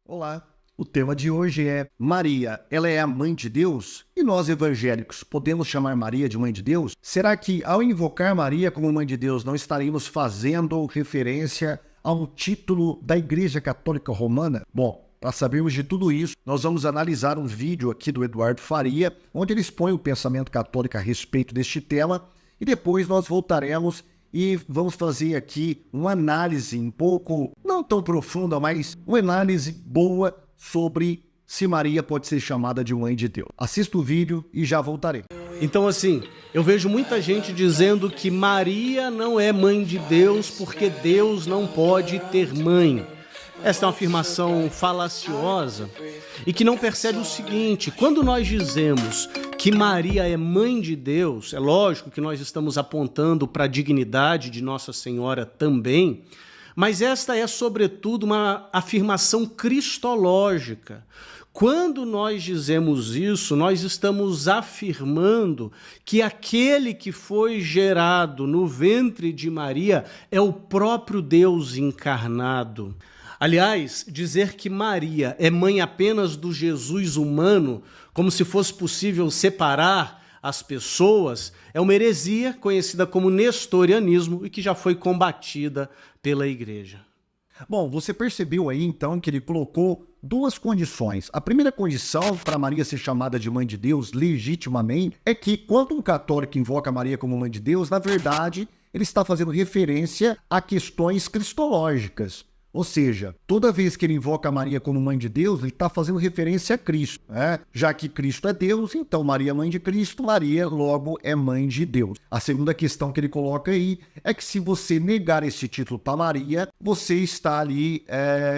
Olá, o tema de hoje é Maria, ela é a mãe de Deus? E nós evangélicos podemos chamar Maria de mãe de Deus? Será que ao invocar Maria como mãe de Deus não estaríamos fazendo referência a um título da Igreja Católica Romana? Bom, para sabermos de tudo isso, nós vamos analisar um vídeo aqui do Eduardo Faria, onde ele expõe o pensamento católico a respeito deste tema, e depois nós voltaremos e vamos fazer aqui uma análise um pouco, não tão profunda, mas uma análise boa sobre se Maria pode ser chamada de mãe de Deus. Assista o vídeo e já voltarei. Então, assim, eu vejo muita gente dizendo que Maria não é mãe de Deus porque Deus não pode ter mãe. Esta é uma afirmação falaciosa e que não percebe o seguinte: quando nós dizemos que Maria é mãe de Deus, é lógico que nós estamos apontando para a dignidade de Nossa Senhora também, mas esta é, sobretudo, uma afirmação cristológica. Quando nós dizemos isso, nós estamos afirmando que aquele que foi gerado no ventre de Maria é o próprio Deus encarnado. Aliás, dizer que Maria é mãe apenas do Jesus humano, como se fosse possível separar as pessoas, é uma heresia conhecida como nestorianismo e que já foi combatida pela Igreja. Bom, você percebeu aí então que ele colocou duas condições. A primeira condição para Maria ser chamada de mãe de Deus legitimamente é que quando um católico invoca Maria como mãe de Deus, na verdade, ele está fazendo referência a questões cristológicas. Ou seja, toda vez que ele invoca Maria como mãe de Deus, ele está fazendo referência a Cristo, né? Já que Cristo é Deus, então Maria é mãe de Cristo, Maria logo é mãe de Deus. A segunda questão que ele coloca aí é que se você negar esse título para Maria, você está ali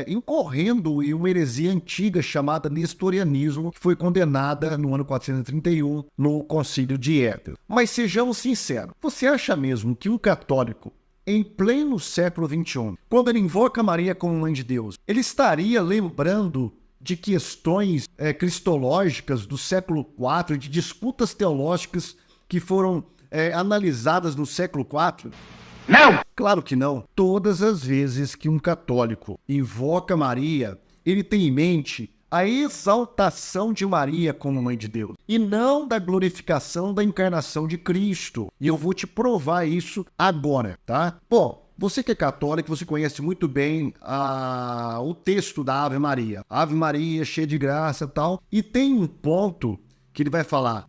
incorrendo em uma heresia antiga chamada nestorianismo, que foi condenada no ano 431 no Concílio de Éfeso. Mas sejamos sinceros, você acha mesmo que um católico em pleno século XXI, quando ele invoca Maria como mãe de Deus, ele estaria lembrando de questões cristológicas do século IV, de disputas teológicas que foram analisadas no século IV? Não! Claro que não. Todas as vezes que um católico invoca Maria, ele tem em mente a exaltação de Maria como mãe de Deus, e não da glorificação da encarnação de Cristo. E eu vou te provar isso agora, tá? Bom, você que é católico, você conhece muito bem o texto da Ave Maria. Ave Maria, cheia de graça e tal. E tem um ponto que ele vai falar: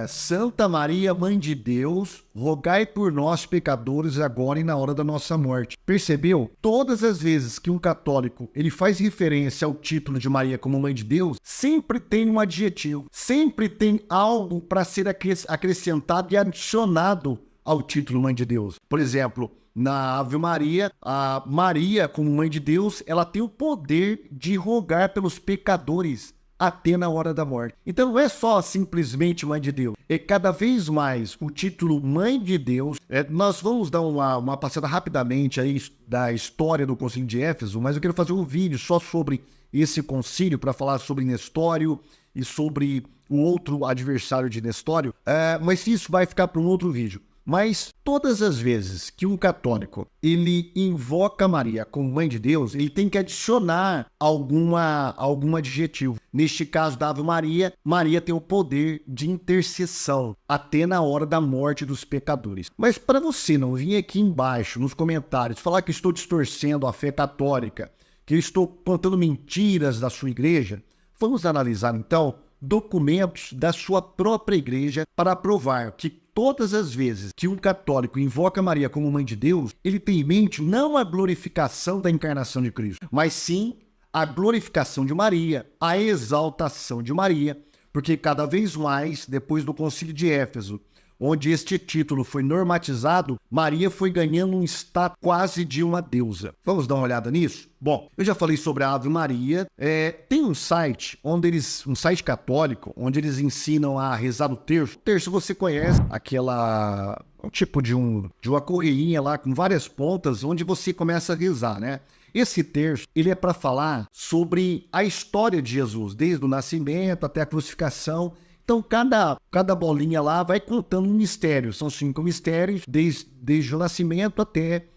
Santa Maria, Mãe de Deus, rogai por nós pecadores agora e na hora da nossa morte. Percebeu? Todas as vezes que um católico ele faz referência ao título de Maria como Mãe de Deus, sempre tem um adjetivo, sempre tem algo para ser acrescentado e adicionado ao título Mãe de Deus. Por exemplo, na Ave Maria, a Maria como Mãe de Deus, ela tem o poder de rogar pelos pecadores até na hora da morte. Então não é só simplesmente Mãe de Deus. É cada vez mais o título Mãe de Deus. Nós vamos dar uma passada rapidamente aí da história do Concílio de Éfeso, mas eu quero fazer um vídeo só sobre esse concílio para falar sobre Nestório e sobre o outro adversário de Nestório, mas isso vai ficar para um outro vídeo. Mas todas as vezes que um católico ele invoca Maria como mãe de Deus, ele tem que adicionar algum adjetivo. Neste caso da Ave Maria, Maria tem o poder de intercessão até na hora da morte dos pecadores. Mas para você não vir aqui embaixo nos comentários falar que estou distorcendo a fé católica, que eu estou contando mentiras da sua igreja, vamos analisar então documentos da sua própria igreja para provar que todas as vezes que um católico invoca Maria como mãe de Deus, ele tem em mente não a glorificação da encarnação de Cristo, mas sim a glorificação de Maria, a exaltação de Maria, porque cada vez mais, depois do Concílio de Éfeso, onde este título foi normatizado, Maria foi ganhando um status quase de uma deusa. Vamos dar uma olhada nisso? Bom, eu já falei sobre a Ave Maria. Tem um site um site católico, onde eles ensinam a rezar o terço. O terço você conhece, um tipo de uma correinha lá com várias pontas, onde você começa a rezar, né? Esse terço, ele é para falar sobre a história de Jesus, desde o nascimento até a crucificação. Então, cada bolinha lá vai contando um mistério. São 5 mistérios, desde o nascimento até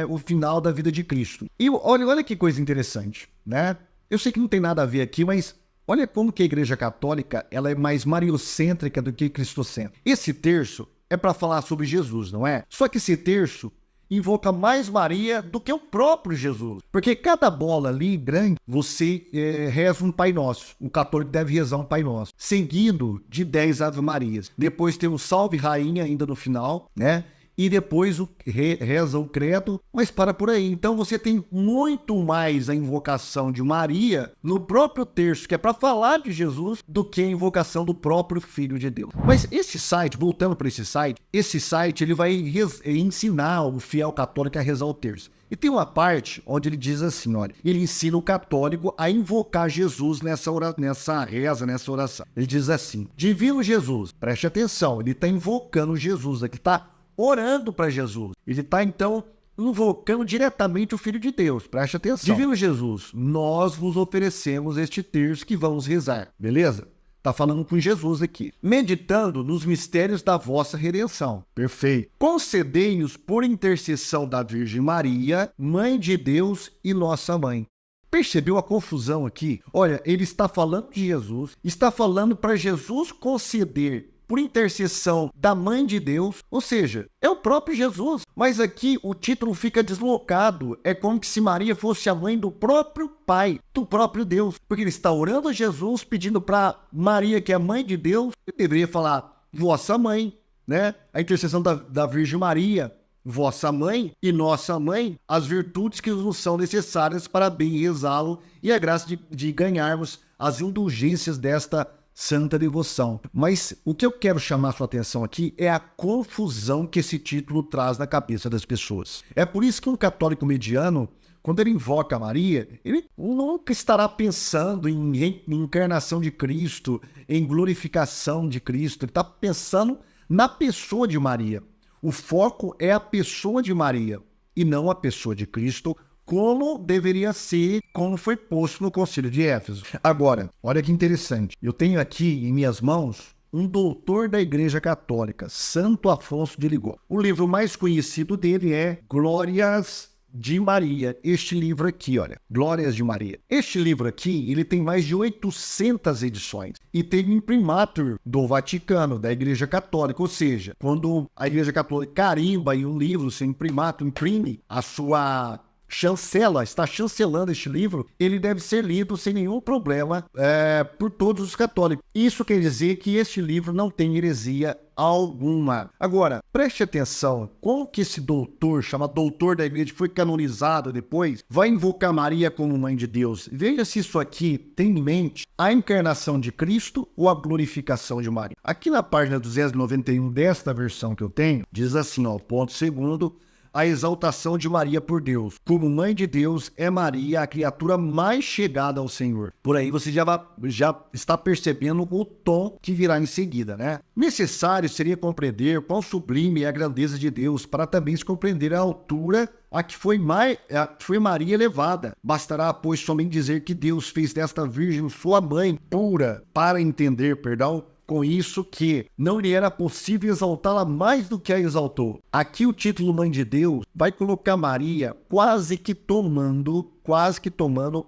o final da vida de Cristo. E olha que coisa interessante, né? Eu sei que não tem nada a ver aqui, mas olha como que a Igreja Católica ela é mais mariocêntrica do que cristocêntrica. Esse terço é para falar sobre Jesus, não é? Só que esse terço invoca mais Maria do que o próprio Jesus. Porque cada bola ali grande, você reza um Pai Nosso. O católico deve rezar um Pai Nosso. Seguido de 10 Ave Marias. Depois tem o Salve Rainha ainda no final, né? E depois reza o credo, mas para por aí. Então você tem muito mais a invocação de Maria no próprio terço, que é para falar de Jesus, do que a invocação do próprio Filho de Deus. Mas esse site, voltando para esse site ele vai ensinar o fiel católico a rezar o terço. E tem uma parte onde ele diz assim, olha, ele ensina o católico a invocar Jesus nessa oração. Ele diz assim, Divino Jesus, preste atenção, ele está invocando Jesus aqui, está orando para Jesus. Ele está, então, invocando diretamente o Filho de Deus. Preste atenção. Divino Jesus, nós vos oferecemos este terço que vamos rezar. Beleza? Está falando com Jesus aqui. Meditando nos mistérios da vossa redenção. Perfeito. Concedei-nos por intercessão da Virgem Maria, Mãe de Deus e nossa Mãe. Percebeu a confusão aqui? Olha, ele está falando de Jesus, está falando para Jesus conceder por intercessão da Mãe de Deus, ou seja, é o próprio Jesus. Mas aqui o título fica deslocado, é como se Maria fosse a mãe do próprio Pai, do próprio Deus, porque ele está orando a Jesus, pedindo para Maria, que é a Mãe de Deus, ele deveria falar, vossa Mãe, né? A intercessão da Virgem Maria, vossa Mãe e nossa Mãe, as virtudes que nos são necessárias para bem rezá-lo e a graça de ganharmos as indulgências desta santa devoção. Mas o que eu quero chamar sua atenção aqui é a confusão que esse título traz na cabeça das pessoas. É por isso que um católico mediano, quando ele invoca Maria, ele nunca estará pensando em encarnação de Cristo, em glorificação de Cristo. Ele está pensando na pessoa de Maria. O foco é a pessoa de Maria e não a pessoa de Cristo, como deveria ser, como foi posto no Concílio de Éfeso. Agora, olha que interessante. Eu tenho aqui em minhas mãos um doutor da Igreja Católica, Santo Afonso de Ligório. O livro mais conhecido dele é Glórias de Maria. Este livro aqui, olha, Glórias de Maria. Este livro aqui, ele tem mais de 800 edições e tem um imprimatur do Vaticano, da Igreja Católica, ou seja, quando a Igreja Católica carimba em um livro, seu imprimatur, imprime a sua está chancelando este livro, ele deve ser lido sem nenhum problema por todos os católicos. Isso quer dizer que este livro não tem heresia alguma. Agora, preste atenção, como que esse doutor, chamado doutor da igreja, foi canonizado depois, vai invocar Maria como Mãe de Deus. Veja se isso aqui tem em mente a encarnação de Cristo ou a glorificação de Maria. Aqui na página 291 desta versão que eu tenho, diz assim, ó, ponto segundo, a exaltação de Maria por Deus. Como Mãe de Deus, é Maria a criatura mais chegada ao Senhor. Por aí você já está percebendo o tom que virá em seguida, né? Necessário seria compreender quão sublime é a grandeza de Deus, para também se compreender a altura a que foi Maria elevada. Bastará, pois, somente dizer que Deus fez desta Virgem sua mãe pura, para entender, com isso que não lhe era possível exaltá-la mais do que a exaltou. Aqui o título Mãe de Deus vai colocar Maria quase que tomando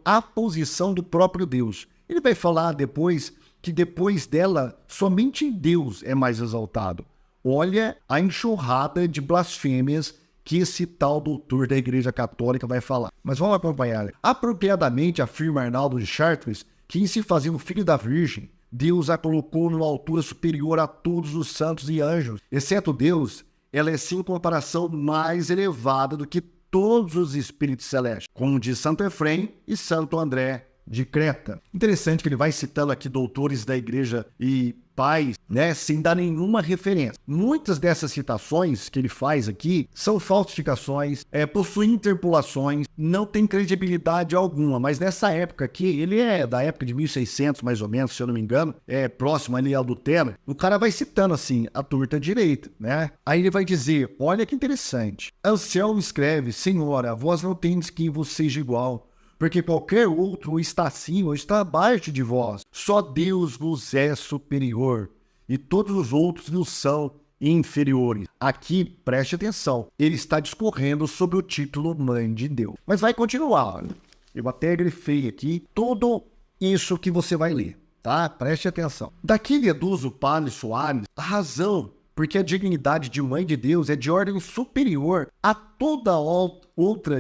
a posição do próprio Deus. Ele vai falar depois que depois dela, somente Deus é mais exaltado. Olha a enxurrada de blasfêmias que esse tal doutor da Igreja Católica vai falar. Mas vamos acompanhar. Apropriadamente afirma Arnaldo de Chartres que em se fazendo filho da Virgem, Deus a colocou numa altura superior a todos os santos e anjos. Exceto Deus, ela é sim comparação mais elevada do que todos os espíritos celestes, como diz Santo Efrem e Santo André de Creta. Interessante que ele vai citando aqui doutores da igreja e pais, né, sem dar nenhuma referência. Muitas dessas citações que ele faz aqui são falsificações, possuem interpolações, não tem credibilidade alguma, mas nessa época aqui, ele é da época de 1600 mais ou menos, se eu não me engano, próximo ali ao Lutero, o cara vai citando assim, a torta direita, né? Aí ele vai dizer, olha que interessante, Anselmo escreve, Senhora, vós não tendes quem vos seja igual, porque qualquer outro está acima ou está abaixo de vós. Só Deus vos é superior, e todos os outros vos são inferiores. Aqui, preste atenção, ele está discorrendo sobre o título Mãe de Deus. Mas vai continuar. Eu até grifei aqui tudo isso que você vai ler, tá? Preste atenção. Daqui deduz o padre Soares a razão porque a dignidade de mãe de Deus é de ordem superior a toda outra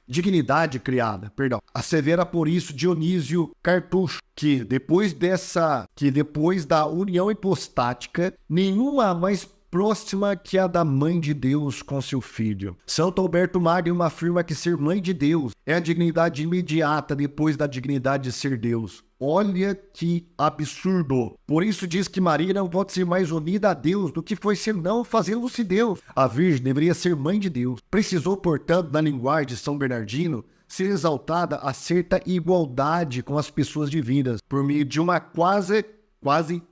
dignidade criada. Assevera por isso Dionísio Cartucho, que depois da união hipostática, nenhuma mais próxima que a da mãe de Deus com seu filho. Santo Alberto Magno afirma que ser mãe de Deus é a dignidade imediata depois da dignidade de ser Deus. Olha que absurdo. Por isso diz que Maria não pode ser mais unida a Deus do que foi senão fazendo-se Deus. A Virgem deveria ser mãe de Deus. Precisou, portanto, na linguagem de São Bernardino, ser exaltada a certa igualdade com as pessoas divinas, por meio de uma quase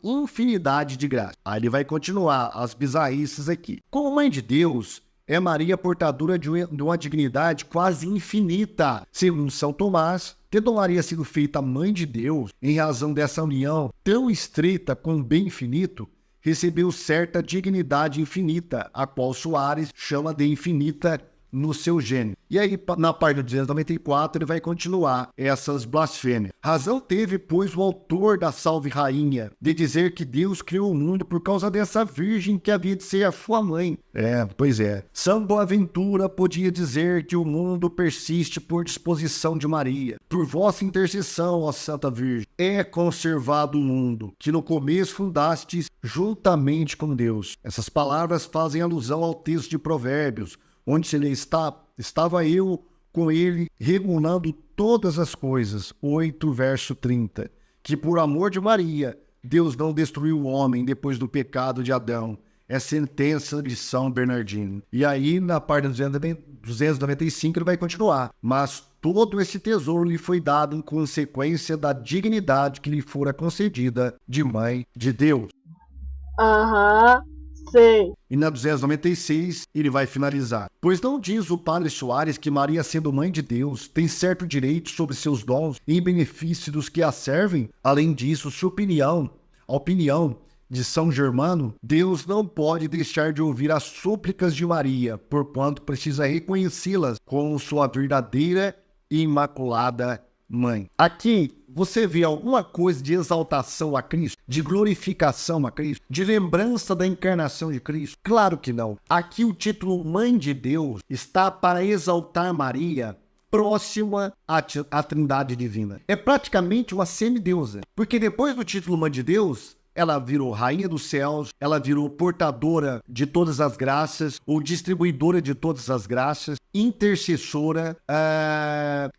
infinidade de graças. Aí ele vai continuar as bizarrices aqui. Como mãe de Deus, é Maria portadora de uma dignidade quase infinita. Segundo São Tomás, tendo Maria sido feita mãe de Deus, em razão dessa união tão estreita com o bem infinito, recebeu certa dignidade infinita, a qual Soares chama de infinita no seu gênero. E aí, na página 294, ele vai continuar essas blasfêmias. Razão teve, pois, o autor da Salve Rainha, de dizer que Deus criou o mundo por causa dessa virgem que havia de ser a sua mãe. Pois é. São Boaventura podia dizer que o mundo persiste por disposição de Maria. Por vossa intercessão, ó Santa Virgem, é conservado o mundo, que no começo fundastes juntamente com Deus. Essas palavras fazem alusão ao texto de Provérbios, onde se lhe estava eu com ele regulando todas as coisas, 8, verso 30, que por amor de Maria, Deus não destruiu o homem depois do pecado de Adão. É sentença de São Bernardino. E aí, na página 295, ele vai continuar. Mas todo esse tesouro lhe foi dado em consequência da dignidade que lhe fora concedida de mãe de Deus. Sei. E na 296 ele vai finalizar. Pois não diz o padre Soares que Maria, sendo mãe de Deus, tem certo direito sobre seus dons em benefício dos que a servem? Além disso, a opinião de São Germano, Deus não pode deixar de ouvir as súplicas de Maria, porquanto precisa reconhecê-las como sua verdadeira e imaculada mãe. Aqui você vê alguma coisa de exaltação a Cristo, de glorificação a Cristo, de lembrança da encarnação de Cristo? Claro que não. Aqui o título Mãe de Deus está para exaltar Maria próxima à Trindade Divina. É praticamente uma semideusa, porque depois do título Mãe de Deus, ela virou rainha dos céus, ela virou portadora de todas as graças, ou distribuidora de todas as graças, intercessora,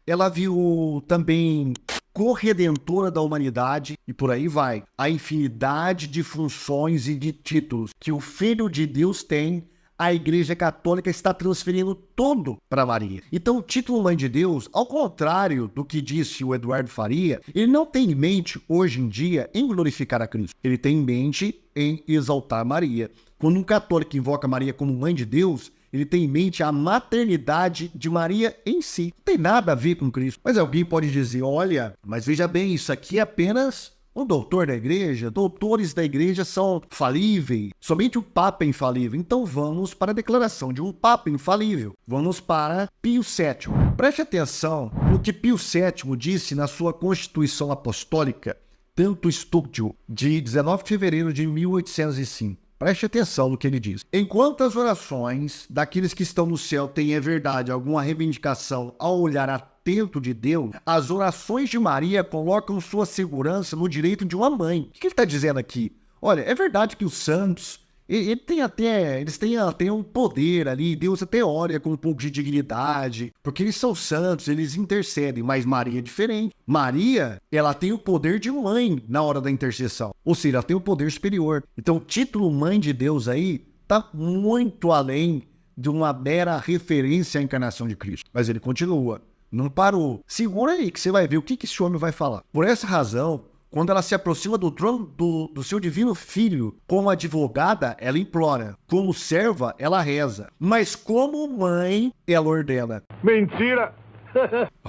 ela virou também corredentora da humanidade, e por aí vai. A infinidade de funções e de títulos que o Filho de Deus tem, a Igreja Católica está transferindo todo para Maria. Então o título Mãe de Deus, ao contrário do que disse o Eduardo Faria, ele não tem em mente, hoje em dia, em glorificar a Cristo. Ele tem em mente em exaltar Maria. Quando um católico invoca Maria como Mãe de Deus, ele tem em mente a maternidade de Maria em si. Não tem nada a ver com Cristo. Mas alguém pode dizer, olha, mas veja bem, isso aqui é apenas um doutor da igreja. Doutores da igreja são falíveis. Somente o Papa é infalível. Então vamos para a declaração de um Papa infalível. Vamos para Pio VII. Preste atenção no que Pio VII disse na sua Constituição Apostólica, Tanto Studio, de 19 de fevereiro de 1805. Preste atenção no que ele diz. Enquanto as orações daqueles que estão no céu têm, é verdade, alguma reivindicação ao olhar atento de Deus, as orações de Maria colocam sua segurança no direito de uma mãe. O que ele está dizendo aqui? Olha, é verdade que os santos, eles têm até um poder ali, Deus até olha com um pouco de dignidade, porque eles são santos, eles intercedem, mas Maria é diferente. Maria, ela tem o poder de mãe na hora da intercessão, ou seja, ela tem o poder superior. Então o título Mãe de Deus aí está muito além de uma mera referência à encarnação de Cristo. Mas ele continua, não parou. Segura aí que você vai ver o que esse homem vai falar. Por essa razão, quando ela se aproxima do trono do seu divino filho, como advogada, ela implora. Como serva, ela reza. Mas como mãe, ela ordena. Mentira!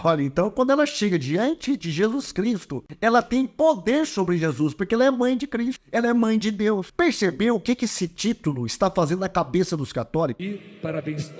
Olha, então quando ela chega diante de Jesus Cristo, ela tem poder sobre Jesus, porque ela é mãe de Cristo, ela é mãe de Deus. Percebeu o que esse título está fazendo na cabeça dos católicos? E parabéns.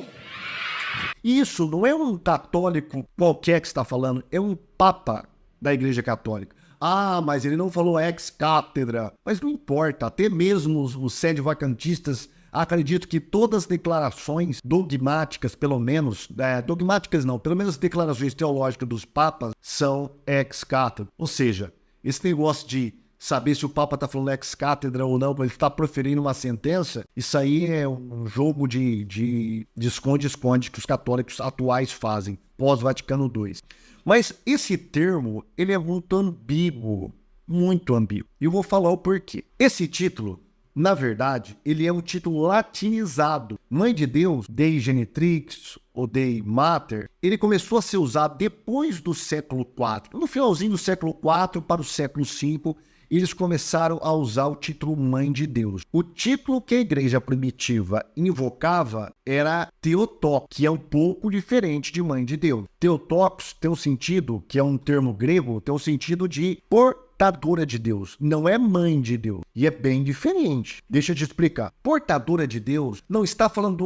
E isso não é um católico qualquer que está falando, é um papa da Igreja Católica. Ah, mas ele não falou ex-cátedra. Mas não importa, até mesmo os sede-vacantistas acredito que todas as declarações dogmáticas, pelo menos, dogmáticas não, pelo menos declarações teológicas dos papas são ex-cátedra. Ou seja, esse negócio de saber se o Papa está falando ex-cátedra ou não, ele está proferindo uma sentença, isso aí é um jogo de esconde-esconde que os católicos atuais fazem, pós-Vaticano II. Mas esse termo, ele é muito ambíguo, muito ambíguo. E eu vou falar o porquê. Esse título, na verdade, ele é um título latinizado. Mãe de Deus, Dei Genitrix, ou Dei Mater, ele começou a ser usado depois do século IV. No finalzinho do século IV para o século V, eles começaram a usar o título Mãe de Deus. O título que a igreja primitiva invocava era Theotokos, que é um pouco diferente de Mãe de Deus. Theotokos tem um sentido, que é um termo grego, tem um sentido de portadora de Deus, não é mãe de Deus. E é bem diferente. Deixa eu te explicar. Portadora de Deus não está falando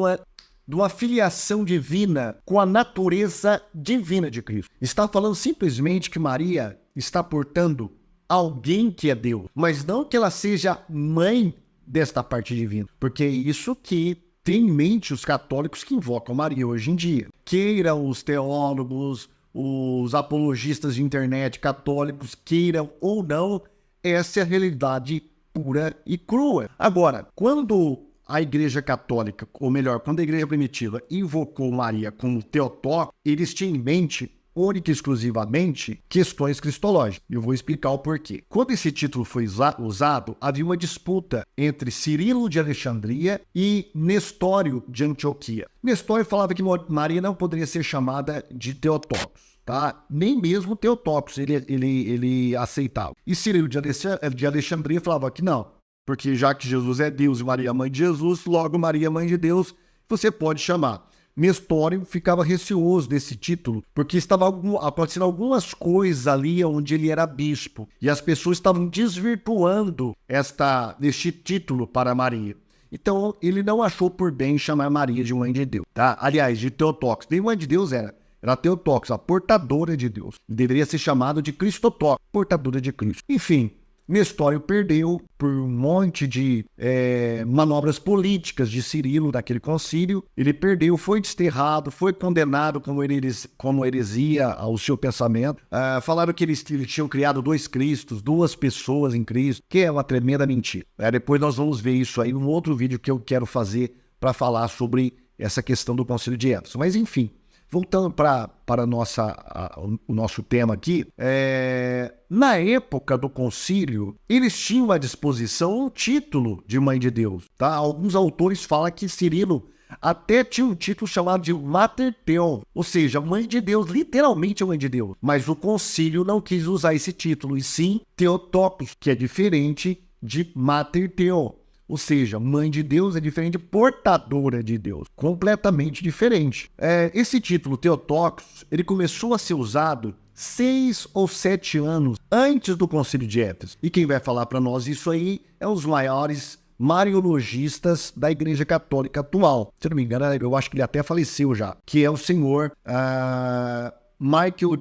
de uma filiação divina com a natureza divina de Cristo. Está falando simplesmente que Maria está portando alguém que é Deus, mas não que ela seja mãe desta parte divina, porque é isso que tem em mente os católicos que invocam Maria hoje em dia. Queiram os teólogos, os apologistas de internet católicos, queiram ou não, essa é a realidade pura e crua. Agora, quando a Igreja Católica, ou melhor, quando a Igreja Primitiva invocou Maria como Theotokos, eles tinham em mente única e exclusivamente questões cristológicas. Eu vou explicar o porquê. Quando esse título foi usado, havia uma disputa entre Cirilo de Alexandria e Nestório de Antioquia. Nestório falava que Maria não poderia ser chamada de Theotokos, tá? Nem mesmo Theotokos ele aceitava. E Cirilo de Alexandria falava que não, porque já que Jesus é Deus e Maria é mãe de Jesus, logo Maria é mãe de Deus, você pode chamar. Nestório ficava receoso desse título, porque estava acontecendo algumas coisas ali onde ele era bispo, e as pessoas estavam desvirtuando este título para Maria. Então, ele não achou por bem chamar Maria de mãe de Deus, tá? Aliás, de Theotokos. Nem mãe de Deus era Theotokos, a portadora de Deus. Deveria ser chamado de Cristotokos, portadora de Cristo. Enfim, Nestório perdeu por um monte de manobras políticas de Cirilo naquele concílio. Ele perdeu, foi desterrado, foi condenado como heresia ao seu pensamento. Falaram que eles tinham criado dois Cristos, duas pessoas em Cristo, que é uma tremenda mentira. Depois nós vamos ver isso aí num outro vídeo que eu quero fazer para falar sobre essa questão do concílio de Éfeso. Mas enfim, voltando para o nosso tema aqui, na época do concílio, eles tinham à disposição um título de Mãe de Deus. Tá? Alguns autores falam que Cirilo até tinha um título chamado de Mater Theon, ou seja, Mãe de Deus, literalmente Mãe de Deus. Mas o concílio não quis usar esse título, e sim Theotokos, que é diferente de Mater Theon. Ou seja, Mãe de Deus é diferente de portadora de Deus. Completamente diferente. Esse título, Theotokos, ele começou a ser usado 6 ou 7 anos antes do Concílio de Éfeso. E quem vai falar para nós isso aí é os maiores mariologistas da Igreja Católica atual. Se eu não me engano, eu acho que ele até faleceu já. Que é o senhor Michael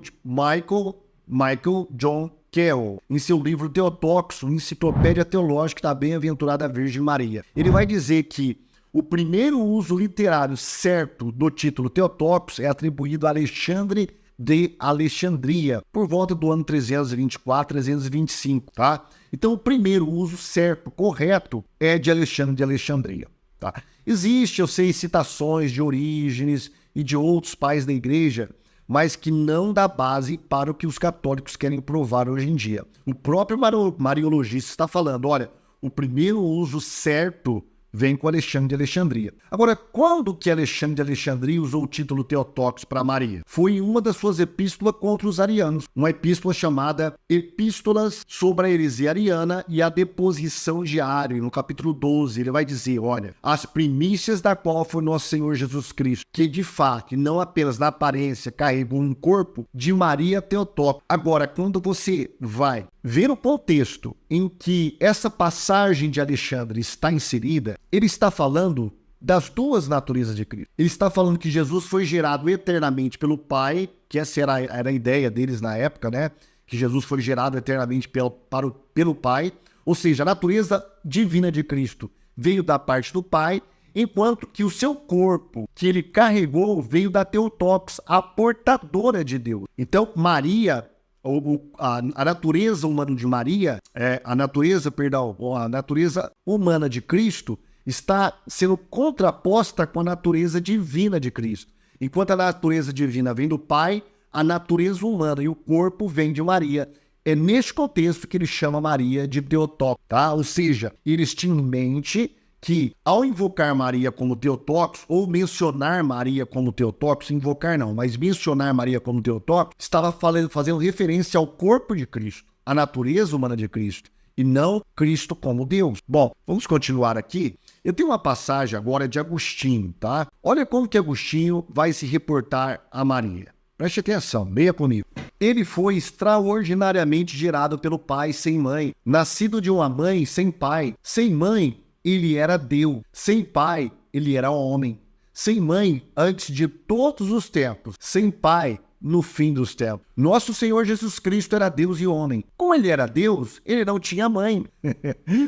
John Carroll, em seu livro Theotokos, Enciclopédia Teológica da Bem-aventurada Virgem Maria. Ele vai dizer que o primeiro uso literário certo do título Theotokos é atribuído a Alexandre de Alexandria, por volta do ano 324, 325, tá? Então, o primeiro uso certo, correto, é de Alexandre de Alexandria, tá? Existe, eu sei, citações de Orígenes e de outros pais da igreja, mas que não dá base para o que os católicos querem provar hoje em dia. O próprio mariologista está falando, olha, o primeiro uso certo vem com Alexandre de Alexandria. Agora, quando que Alexandre de Alexandria usou o título Theotokos para Maria? Foi em uma das suas epístolas contra os arianos, uma epístola chamada Epístolas sobre a heresia ariana e a deposição de Ario, no capítulo 12, ele vai dizer, olha, as primícias da qual foi nosso Senhor Jesus Cristo, que de fato, não apenas na aparência, carregou um corpo de Maria Theotokos. Agora, quando você vai ver o contexto em que essa passagem de Alexandre está inserida, ele está falando das duas naturezas de Cristo. Ele está falando que Jesus foi gerado eternamente pelo Pai, que essa era a ideia deles na época, né? Que Jesus foi gerado eternamente pelo Pai, ou seja, a natureza divina de Cristo veio da parte do Pai, enquanto que o seu corpo que ele carregou veio da Theotokos, a portadora de Deus. Então, Maria, a natureza humana de Maria, a natureza humana de Cristo está sendo contraposta com a natureza divina de Cristo. Enquanto a natureza divina vem do Pai, a natureza humana e o corpo vem de Maria. É neste contexto que ele chama Maria de Theotokos, tá? Ou seja, eles tinham em mente que ao invocar Maria como Theotokos, ou mencionar Maria como Theotokos, invocar não, mas mencionar Maria como Theotokos, estava fazendo referência ao corpo de Cristo, à natureza humana de Cristo, e não Cristo como Deus. Bom, vamos continuar aqui. Eu tenho uma passagem agora de Agostinho, tá? Olha como que Agostinho vai se reportar a Maria. Preste atenção, leia comigo. Ele foi extraordinariamente gerado pelo Pai sem mãe, nascido de uma mãe sem pai. Sem mãe, ele era Deus. Sem pai, ele era homem. Sem mãe, antes de todos os tempos. Sem pai, no fim dos tempos. Nosso Senhor Jesus Cristo era Deus e homem. Como ele era Deus, ele não tinha mãe.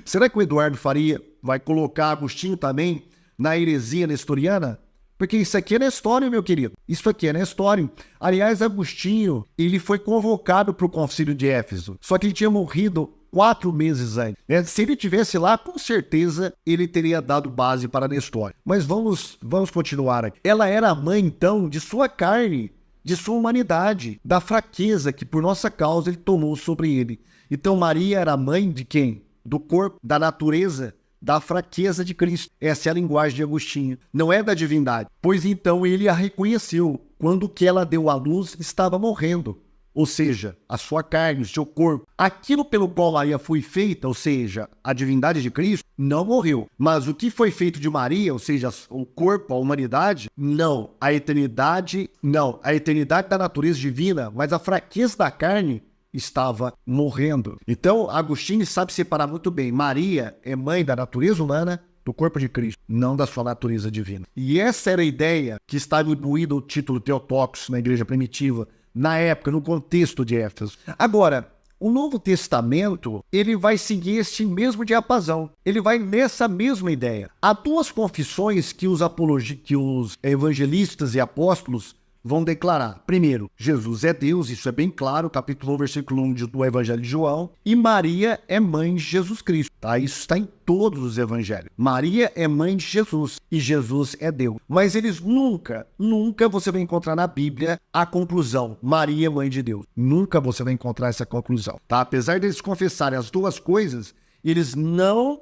Será que o Eduardo Faria vai colocar Agostinho também na heresia nestoriana? Porque isso aqui é Nestório, meu querido. Isso aqui é Nestório. Aliás, Agostinho, ele foi convocado para o Concílio de Éfeso. Só que ele tinha morrido 4 meses antes. Se ele tivesse lá, com certeza, ele teria dado base para Nestório. Mas vamos continuar aqui. Ela era a mãe, então, de sua carne, de sua humanidade, da fraqueza que por nossa causa ele tomou sobre ele. Então Maria era a mãe de quem? Do corpo, da natureza, da fraqueza de Cristo. Essa é a linguagem de Agostinho. Não é da divindade. Pois então ele a reconheceu quando o que ela deu à luz estava morrendo. Ou seja, a sua carne, o seu corpo. Aquilo pelo qual Maria foi feita, ou seja, a divindade de Cristo, não morreu. Mas o que foi feito de Maria, ou seja, o corpo, a humanidade, não. A eternidade, não. A eternidade da natureza divina, mas a fraqueza da carne estava morrendo. Então, Agostinho sabe separar muito bem. Maria é mãe da natureza humana, do corpo de Cristo, não da sua natureza divina. E essa era a ideia que estava imbuída o título Theotokos na igreja primitiva, na época, no contexto de Éfeso. Agora, o Novo Testamento, ele vai seguir este mesmo diapasão. Ele vai nessa mesma ideia. Há duas confissões que os evangelistas e apóstolos vão declarar. Primeiro, Jesus é Deus, isso é bem claro, capítulo 1, versículo 1 do Evangelho de João. E Maria é mãe de Jesus Cristo, tá? Isso está em todos os evangelhos. Maria é mãe de Jesus e Jesus é Deus. Mas eles nunca você vai encontrar na Bíblia a conclusão, Maria é mãe de Deus. Nunca você vai encontrar essa conclusão, tá? Apesar deles confessarem as duas coisas, eles não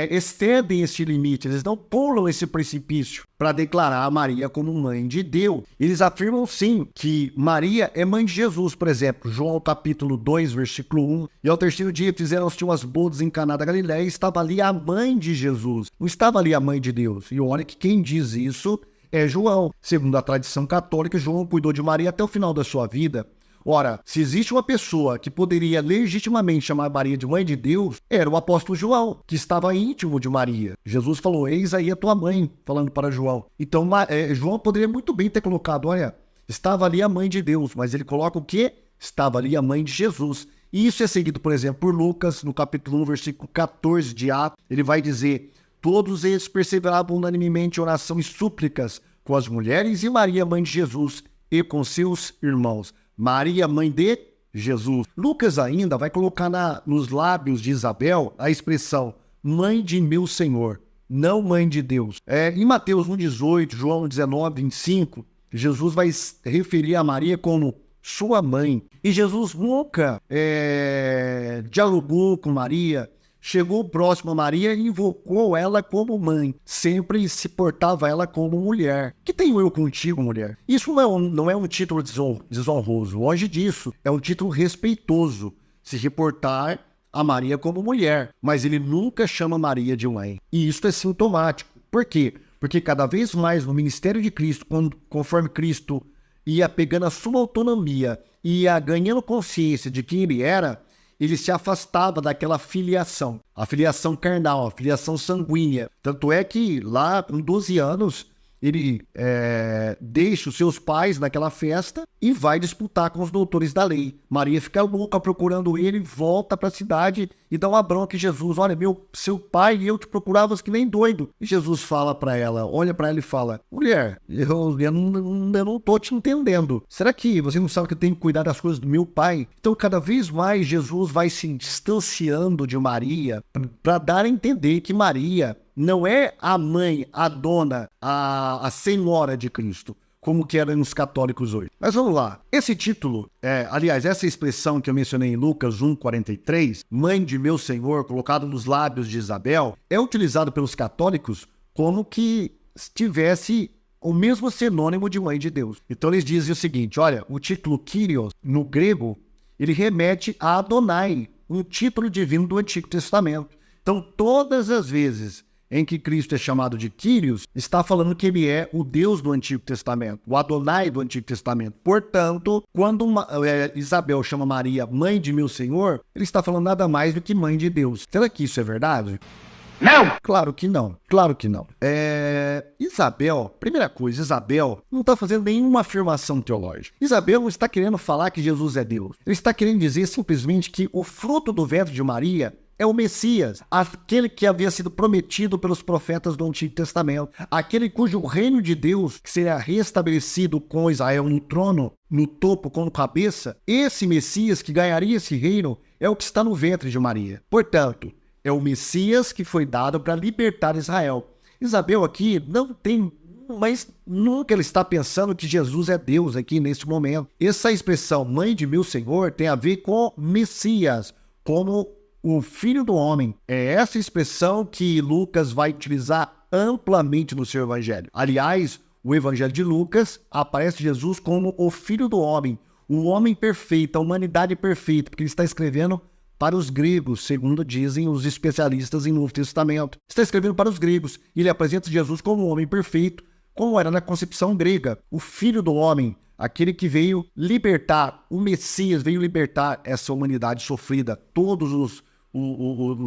excedem esse limite, eles não pulam esse precipício para declarar a Maria como mãe de Deus. Eles afirmam sim que Maria é mãe de Jesus, por exemplo, João capítulo 2, versículo 1. E ao terceiro dia fizeram-se umas bodas em Caná da Galileia e estava ali a mãe de Jesus. Não estava ali a mãe de Deus. E olha que quem diz isso é João. Segundo a tradição católica, João cuidou de Maria até o final da sua vida. Ora, se existe uma pessoa que poderia legitimamente chamar Maria de mãe de Deus, era o apóstolo João, que estava íntimo de Maria. Jesus falou, eis aí a tua mãe, falando para João. Então, João poderia muito bem ter colocado, olha, estava ali a mãe de Deus, mas ele coloca o quê? Estava ali a mãe de Jesus. E isso é seguido, por exemplo, por Lucas, no capítulo 1, versículo 14 de Atos. Ele vai dizer, todos eles perseveravam unanimemente em oração e súplicas com as mulheres e Maria, mãe de Jesus, e com seus irmãos. Maria, mãe de Jesus. Lucas ainda vai colocar nos lábios de Isabel a expressão mãe de meu Senhor, não mãe de Deus. Em Mateus 1,18, João 19, 25, Jesus vai referir a Maria como sua mãe. E Jesus nunca dialogou com Maria, chegou próximo a Maria e invocou ela como mãe. Sempre se portava ela como mulher. Que tenho eu contigo, mulher? Isso não é um título desonroso. Longe disso. É um título respeitoso. Se reportar a Maria como mulher. Mas ele nunca chama Maria de mãe. E isso é sintomático. Por quê? Porque cada vez mais no ministério de Cristo, conforme Cristo ia pegando a sua autonomia e ia ganhando consciência de quem ele era, ele se afastava daquela filiação, a filiação carnal, a filiação sanguínea. Tanto é que lá com 12 anos, ele deixa os seus pais naquela festa e vai disputar com os doutores da lei. Maria fica louca procurando ele, volta para a cidade e dá uma bronca em Jesus. Olha, seu pai e eu te procurávamos que nem doido. E Jesus fala para ela, olha para ela e fala, mulher, eu não tô te entendendo. Será que você não sabe que eu tenho que cuidar das coisas do meu pai? Então, cada vez mais, Jesus vai se distanciando de Maria para dar a entender que Maria não é a mãe, a dona, a senhora de Cristo, como que eram os católicos hoje. Mas vamos lá. Esse título, aliás, essa expressão que eu mencionei em Lucas 1,43, mãe de meu Senhor, colocado nos lábios de Isabel, é utilizado pelos católicos como que tivesse o mesmo sinônimo de mãe de Deus. Então eles dizem o seguinte, olha, o título Kyrios, no grego, ele remete a Adonai, um título divino do Antigo Testamento. Então, todas as vezes em que Cristo é chamado de Kyrios, está falando que ele é o Deus do Antigo Testamento, o Adonai do Antigo Testamento. Portanto, quando Isabel chama Maria mãe de meu Senhor, ele está falando nada mais do que mãe de Deus. Será que isso é verdade? Não! Claro que não, claro que não. Isabel, primeira coisa, Isabel não está fazendo nenhuma afirmação teológica. Isabel não está querendo falar que Jesus é Deus. Ele está querendo dizer simplesmente que o fruto do ventre de Maria é o Messias, aquele que havia sido prometido pelos profetas do Antigo Testamento, aquele cujo reino de Deus seria restabelecido com Israel no trono, no topo, como cabeça. Esse Messias que ganharia esse reino é o que está no ventre de Maria. Portanto, é o Messias que foi dado para libertar Israel. Isabel aqui não tem, mas nunca ela está pensando que Jesus é Deus aqui neste momento. Essa expressão mãe de meu Senhor tem a ver com Messias, como o Filho do Homem. É essa expressão que Lucas vai utilizar amplamente no seu evangelho. Aliás, o evangelho de Lucas aparece Jesus como o Filho do Homem, o homem perfeito, a humanidade perfeita, porque ele está escrevendo para os gregos, segundo dizem os especialistas em Novo Testamento. Está escrevendo para os gregos e ele apresenta Jesus como um homem perfeito, como era na concepção grega, o Filho do Homem, aquele que veio libertar, o Messias veio libertar essa humanidade sofrida, todos os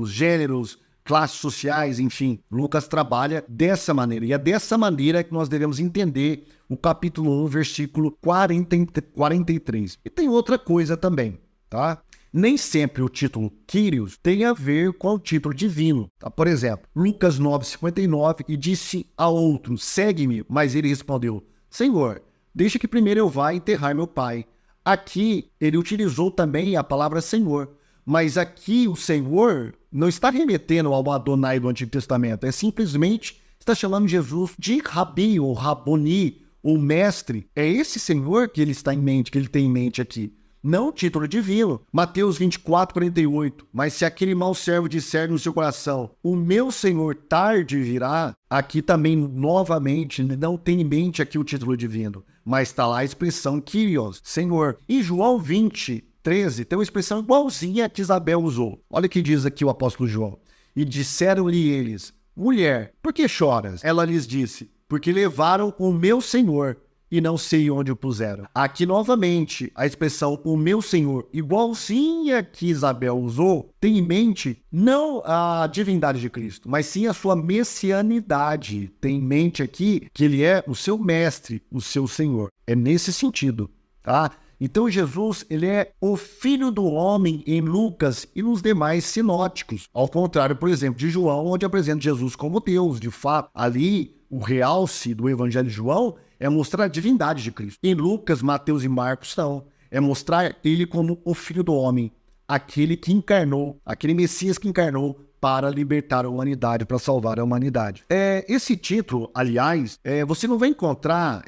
gêneros, classes sociais, enfim. Lucas trabalha dessa maneira. E é dessa maneira que nós devemos entender o capítulo 1, versículo 43. E tem outra coisa também, tá? Nem sempre o título Kyrios tem a ver com o título divino. Tá? Por exemplo, Lucas 9,59, e disse a outro, segue-me, mas ele respondeu, Senhor, deixa que primeiro eu vá enterrar meu pai. Aqui ele utilizou também a palavra Senhor. Mas aqui o Senhor não está remetendo ao Adonai do Antigo Testamento, é simplesmente está chamando Jesus de Rabi ou Raboni ou Mestre. É esse Senhor que ele está em mente, que ele tem em mente aqui. Não o título divino. Mateus 24:48. Mas se aquele mau servo disser no seu coração, o meu Senhor tarde virá, aqui também novamente não tem em mente aqui o título divino, mas está lá a expressão Kyrios, Senhor. Em João 20:13, tem uma expressão igualzinha que Isabel usou. Olha o que diz aqui o apóstolo João. E disseram-lhe eles, mulher, por que choras? Ela lhes disse, porque levaram o meu Senhor e não sei onde o puseram. Aqui novamente a expressão o meu Senhor, igualzinha que Isabel usou, tem em mente não a divindade de Cristo, mas sim a sua messianidade. Tem em mente aqui que ele é o seu mestre, o seu Senhor. É nesse sentido, tá? Então Jesus, ele é o Filho do Homem em Lucas e nos demais sinóticos. Ao contrário, por exemplo, de João, onde apresenta Jesus como Deus. De fato, ali o realce do Evangelho de João é mostrar a divindade de Cristo. Em Lucas, Mateus e Marcos não. É mostrar ele como o Filho do Homem, aquele que encarnou, aquele Messias que encarnou para libertar a humanidade, para salvar a humanidade. Esse título, aliás, você não vai encontrar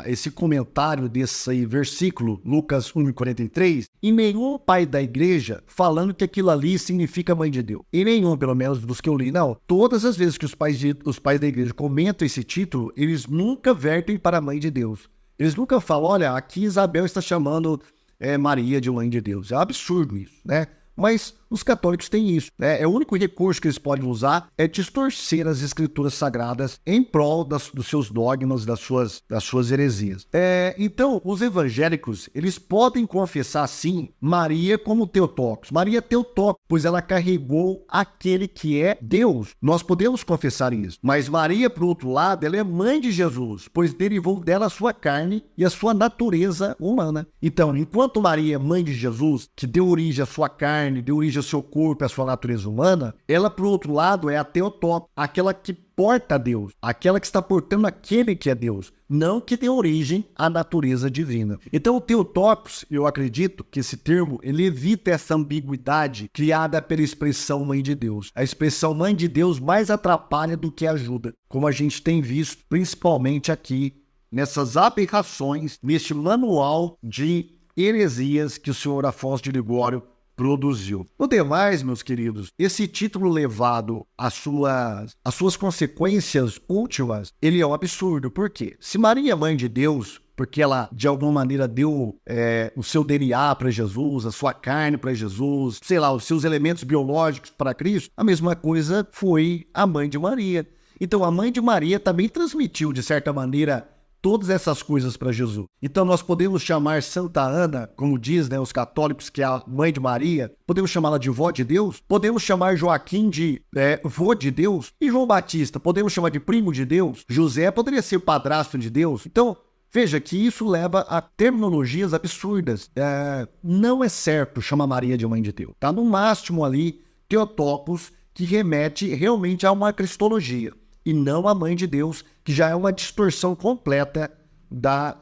esse comentário desse versículo, Lucas 1:43, em nenhum pai da igreja falando que aquilo ali significa mãe de Deus. Em nenhum, pelo menos dos que eu li, não. Todas as vezes que os pais da igreja comentam esse título, eles nunca vertem para a mãe de Deus. Eles nunca falam, olha, aqui Isabel está chamando Maria de mãe de Deus. É um absurdo isso, né? Mas os católicos têm isso, né? É o único recurso que eles podem usar é distorcer as escrituras sagradas em prol dos seus dogmas, das suas heresias. Então, os evangélicos, eles podem confessar, sim, Maria como Theotokos. Maria é Theotokos, pois ela carregou aquele que é Deus. Nós podemos confessar isso. Mas Maria, por outro lado, ela é mãe de Jesus, pois derivou dela a sua carne e a sua natureza humana. Então, enquanto Maria é mãe de Jesus, que deu origem à sua carne, deu origem ao seu corpo e à sua natureza humana, ela, por outro lado, é a Theotokos, aquela que porta a Deus, aquela que está portando aquele que é Deus, não que tem origem à natureza divina. Então, o Theotokos, eu acredito que esse termo, ele evita essa ambiguidade criada pela expressão mãe de Deus. A expressão mãe de Deus mais atrapalha do que ajuda, como a gente tem visto, principalmente aqui, nessas aberrações, neste manual de heresias que o senhor Afonso de Ligório produziu. No demais, meus queridos, esse título levado às suas consequências últimas, ele é um absurdo. Por quê? Se Maria é mãe de Deus, porque ela, de alguma maneira, deu o seu DNA para Jesus, a sua carne para Jesus, sei lá, os seus elementos biológicos para Cristo, a mesma coisa foi a mãe de Maria. Então, a mãe de Maria também transmitiu, de certa maneira, todas essas coisas para Jesus. Então nós podemos chamar Santa Ana, como diz, né, os católicos, que é a mãe de Maria, podemos chamá-la de vó de Deus, podemos chamar Joaquim de vô de Deus, e João Batista podemos chamar de primo de Deus, José poderia ser padrasto de Deus. Então, veja que isso leva a terminologias absurdas. Não é certo chamar Maria de mãe de Deus. Tá no máximo ali, Theotokos, que remete realmente a uma cristologia, e não a mãe de Deus, que já é uma distorção completa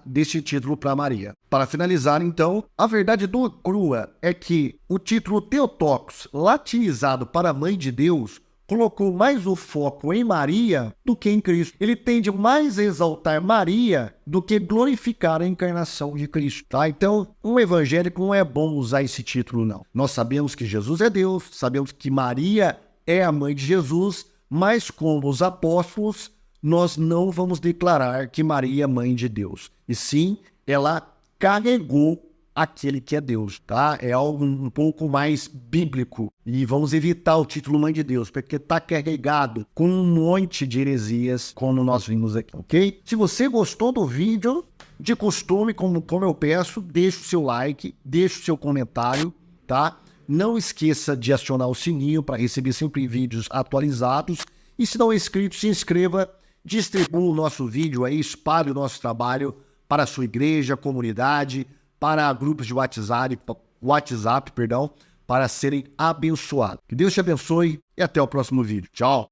deste título para Maria. Para finalizar, então, a verdade nua e crua é que o título Theotokos, latinizado para mãe de Deus, colocou mais o foco em Maria do que em Cristo. Ele tende mais a exaltar Maria do que glorificar a encarnação de Cristo, tá? Então, um evangélico não é bom usar esse título, não. Nós sabemos que Jesus é Deus, sabemos que Maria é a mãe de Jesus, mas como os apóstolos, nós não vamos declarar que Maria é mãe de Deus. E sim, ela carregou aquele que é Deus, tá? É algo um pouco mais bíblico. E vamos evitar o título mãe de Deus, porque está carregado com um monte de heresias, como nós vimos aqui, ok? Se você gostou do vídeo, de costume, como eu peço, deixa o seu like, deixa o seu comentário, tá? Não esqueça de acionar o sininho para receber sempre vídeos atualizados. E se não é inscrito, se inscreva, distribua o nosso vídeo aí, espalhe o nosso trabalho para a sua igreja, comunidade, para grupos de WhatsApp, para serem abençoados. Que Deus te abençoe e até o próximo vídeo. Tchau!